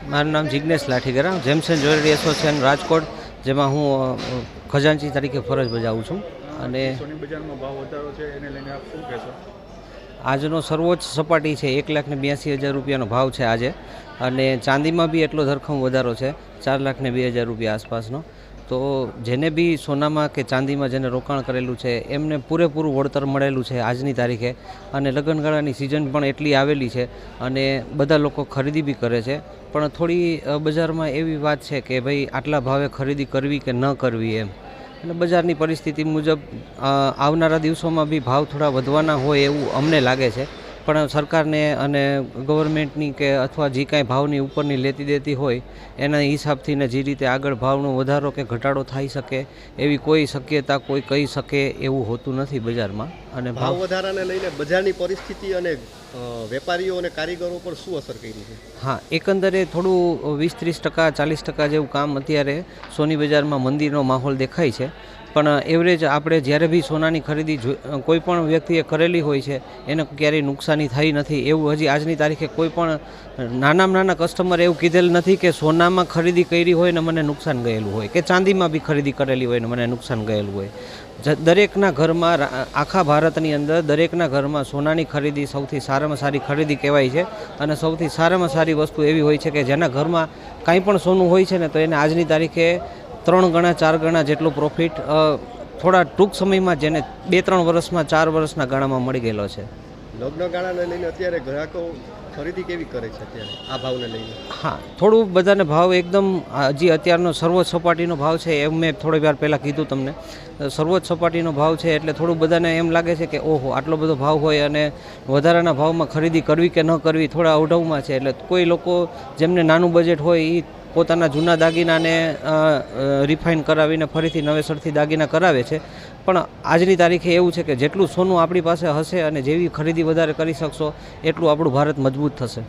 મારું નામ Jignesh Lathigara, gems and jewellery association Rajkot, જેમાં હું ખજાનચી તરીકે ફરજ બજાવું છું. અને સોની બજારમાં ભાવ વધારો છે એને લઈને આપ શું કહેશો? આજનો સર્વોચ્ચ સપાટી છે 1,82,000 રૂપિયાનો ભાવ છે આજે. અને ચાંદીમાં બી એટલો ધરખમ વધારો છે 4,02,000 રૂપિયા આસપાસનો. તો જેને બી સોનામાં કે ચાંદીમાં જેને રોકાણ કરેલું છે એમને પૂરેપૂરું વળતર મળેલું છે આજની તારીખે. અને લગ્નગાળાની સિઝન પણ એટલી આવેલી છે અને બધા લોકો ખરીદી બી કરે છે. પણ થોડી બજારમાં એવી વાત છે કે ભાઈ આટલા ભાવે ખરીદી કરવી કે ન કરવી એમ. એટલે બજારની પરિસ્થિતિ મુજબ આવનારા દિવસોમાં બી ભાવ થોડા વધવાના હોય એવું અમને લાગે છે. પણ સરકારને અને ગવર્મેન્ટની કે અથવા જે કાંઈ ભાવની ઉપરની લેતી દેતી હોય એના હિસાબથી ને જે રીતે આગળ ભાવનો વધારો કે ઘટાડો થઈ શકે એવી કોઈ શક્યતા કોઈ કહી શકે એવું હોતું નથી બજારમાં. અને ભાવ વધારાને લઈને બજારની પરિસ્થિતિ અને વેપારીઓ અને કારીગરો પર શું અસર કરી છે? હા, એકંદરે થોડું 20-30%, 40% જેવું કામ અત્યારે સોની બજારમાં મંદીનો માહોલ દેખાય છે. પણ એવરેજ આપણે જ્યારે બી સોનાની ખરીદી કોઈ પણ વ્યક્તિએ કરેલી હોય છે એને ક્યારેય નુકસાની થઈ નથી એવું હજી આજની તારીખે કોઈ પણ નાનામાં નાના કસ્ટમરે એવું કીધેલ નથી કે સોનામાં ખરીદી કરી હોય ને મને નુકસાન ગયેલું હોય કે ચાંદીમાં બી ખરીદી કરેલી હોય ને મને નુકસાન ગયેલું હોય. દરેકના ઘરમાં, આખા ભારતની અંદર દરેકના ઘરમાં સોનાની ખરીદી સૌથી સારામાં સારી ખરીદી કહેવાય છે. અને સૌથી સારામાં સારી વસ્તુ એવી હોય છે કે જેના ઘરમાં કાંઈ પણ સોનું હોય છે ને તો એને આજની તારીખે 3 ગણા 4 ગણા જેટલો પ્રોફિટ થોડા ટૂંક સમયમાં જેને 2-3 વર્ષમાં 4 વર્ષના ગાળામાં મળી ગયેલો છે. લગ્ન ગાળાને લઈને અત્યારે ગ્રાહકો ખરીદી કેવી કરે છે અત્યારે આ ભાવને લઈને? હા, થોડું બધાને ભાવ એકદમ હજી અત્યારનો સર્વોચ્ચ સપાટીનો ભાવ છે એમ મેં થોડી વાર પહેલાં કીધું તમને. સર્વોચ્ચ સપાટીનો ભાવ છે એટલે થોડું બધાને એમ લાગે છે કે ઓહો આટલો બધો ભાવ હોય અને વધારાના ભાવમાં ખરીદી કરવી કે ન કરવી થોડા અવઢવમાં છે. એટલે કોઈ લોકો જેમને નાનું બજેટ હોય એ પોતાના જૂના દાગીનાને રિફાઇન કરાવીને ફરીથી નવેસરથી દાગીના કરાવે છે. પણ આજની તારીખે એવું છે કે જેટલું સોનું આપણી પાસે હશે અને જેવી ખરીદી વધારે કરી શકશો એટલું આપણું ભારત મજબૂત થશે.